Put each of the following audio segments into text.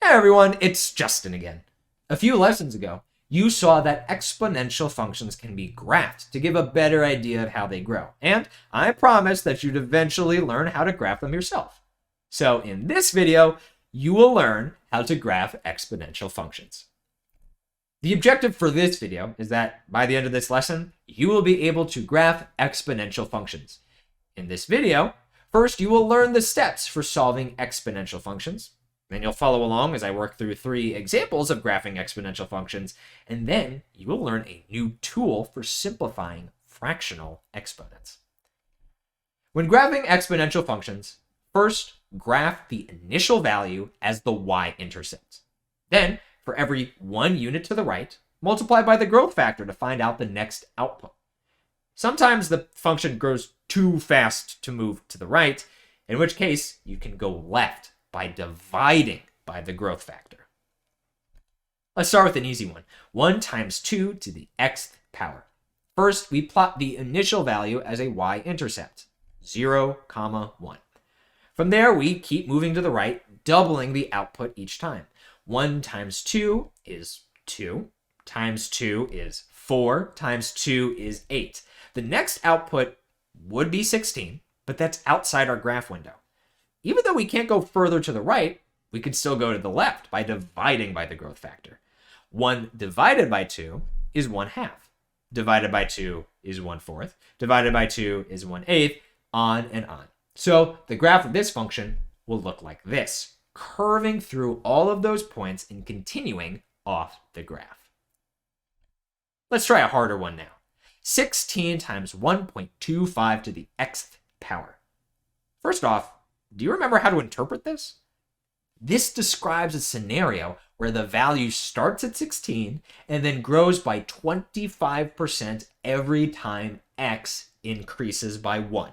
Hey everyone, it's Justin again. A few lessons ago, you saw that exponential functions can be graphed to give a better idea of how they grow, and I promised that you'd eventually learn how to graph them yourself. So in this video, you will learn how to graph exponential functions. The objective for this video is that by the end of this lesson, you will be able to graph exponential functions. In this video, first you will learn the steps for solving exponential functions. Then you'll follow along as I work through 3 examples of graphing exponential functions, and then you will learn a new tool for simplifying fractional exponents. When graphing exponential functions, first graph the initial value as the y-intercept. Then, for every 1 unit to the right, multiply by the growth factor to find out the next output. Sometimes the function grows too fast to move to the right, in which case you can go left by dividing by the growth factor. Let's start with an easy one. 1 times 2 to the xth power. First, we plot the initial value as a y-intercept, 0, 1. From there, we keep moving to the right, doubling the output each time. 1 times 2 is 2, times 2 is 4, times 2 is 8. The next output would be 16, but that's outside our graph window. Even though we can't go further to the right, we could still go to the left by dividing by the growth factor. 1 divided by 2 is 1/2. Divided by 2 is 1/4. Divided by 2 is 1/8, on and on. So the graph of this function will look like this, curving through all of those points and continuing off the graph. Let's try a harder one now. 16 times 1.25 to the xth power. First off, do you remember how to interpret this? This describes a scenario where the value starts at 16 and then grows by 25% every time x increases by 1.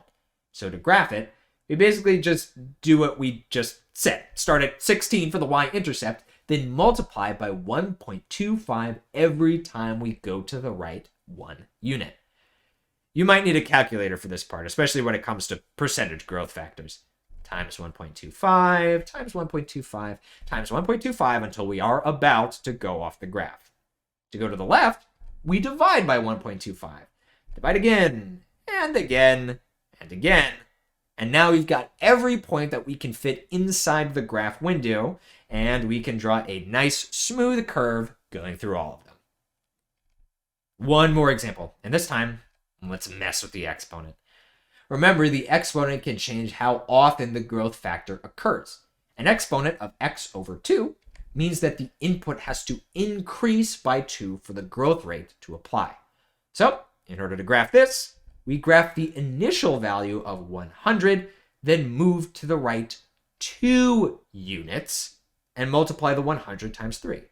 So to graph it, we basically just do what we just said. Start at 16 for the y-intercept, then multiply by 1.25 every time we go to the right 1 unit. You might need a calculator for this part, especially when it comes to percentage growth factors. Times 1.25, times 1.25, times 1.25 until we are about to go off the graph. To go to the left, we divide by 1.25. Divide again, and again, and again. And now we've got every point that we can fit inside the graph window, and we can draw a nice smooth curve going through all of them. One more example, and this time, let's mess with the exponent. Remember, the exponent can change how often the growth factor occurs. An exponent of x over 2 means that the input has to increase by 2 for the growth rate to apply. So, in order to graph this, we graph the initial value of 100, then move to the right 2 units and multiply the 100 times 3.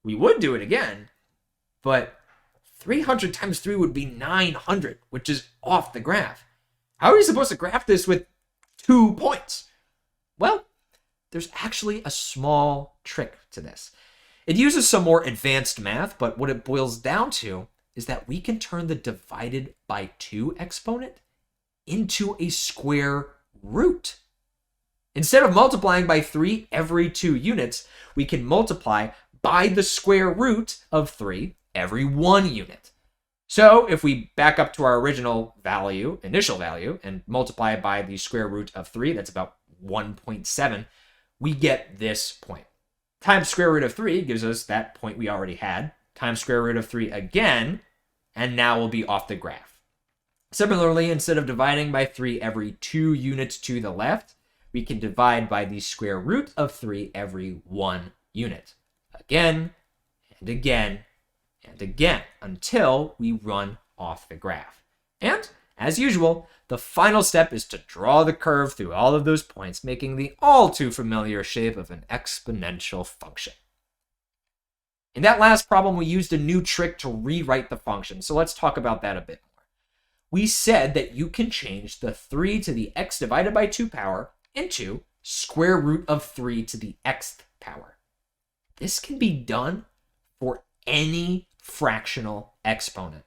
We would do it again, but 300 times 3 would be 900, which is off the graph. How are you supposed to graph this with 2 points? Well, there's actually a small trick to this. It uses some more advanced math, but what it boils down to is that we can turn the divided by 2 exponent into a square root. Instead of multiplying by 3 every 2 units, we can multiply by the square root of 3 every 1 unit. So if we back up to our original value, initial value, and multiply it by the square root of 3, that's about 1.7, we get this point. Times square root of 3 gives us that point we already had, times square root of 3 again, and now we'll be off the graph. Similarly, instead of dividing by 3 every 2 units to the left, we can divide by the square root of 3 every 1 unit. Again, and again, and again, until we run off the graph. And, as usual, the final step is to draw the curve through all of those points, making the all too familiar shape of an exponential function. In that last problem, we used a new trick to rewrite the function, so let's talk about that a bit more. We said that you can change the 3 to the x divided by 2 power into square root of 3 to the xth power. This can be done for any fractional exponent.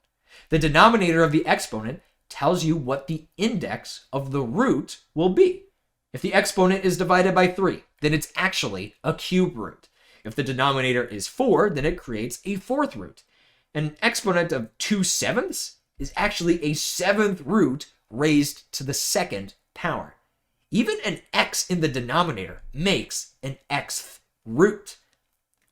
The denominator of the exponent tells you what the index of the root will be. If the exponent is divided by 3, then it's actually a cube root. If the denominator is 4, then it creates a fourth root. An exponent of 2/7 is actually a seventh root raised to the second power. Even an x in the denominator makes an xth root.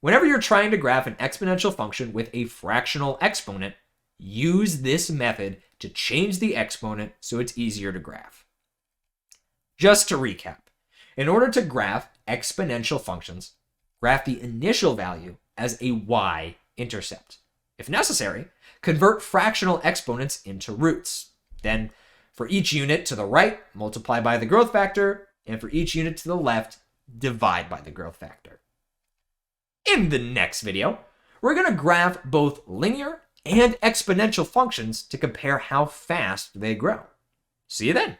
Whenever you're trying to graph an exponential function with a fractional exponent, use this method to change the exponent so it's easier to graph. Just to recap, in order to graph exponential functions, graph the initial value as a y-intercept. If necessary, convert fractional exponents into roots. Then, for each unit to the right, multiply by the growth factor, and for each unit to the left, divide by the growth factor. In the next video, we're going to graph both linear and exponential functions to compare how fast they grow. See you then.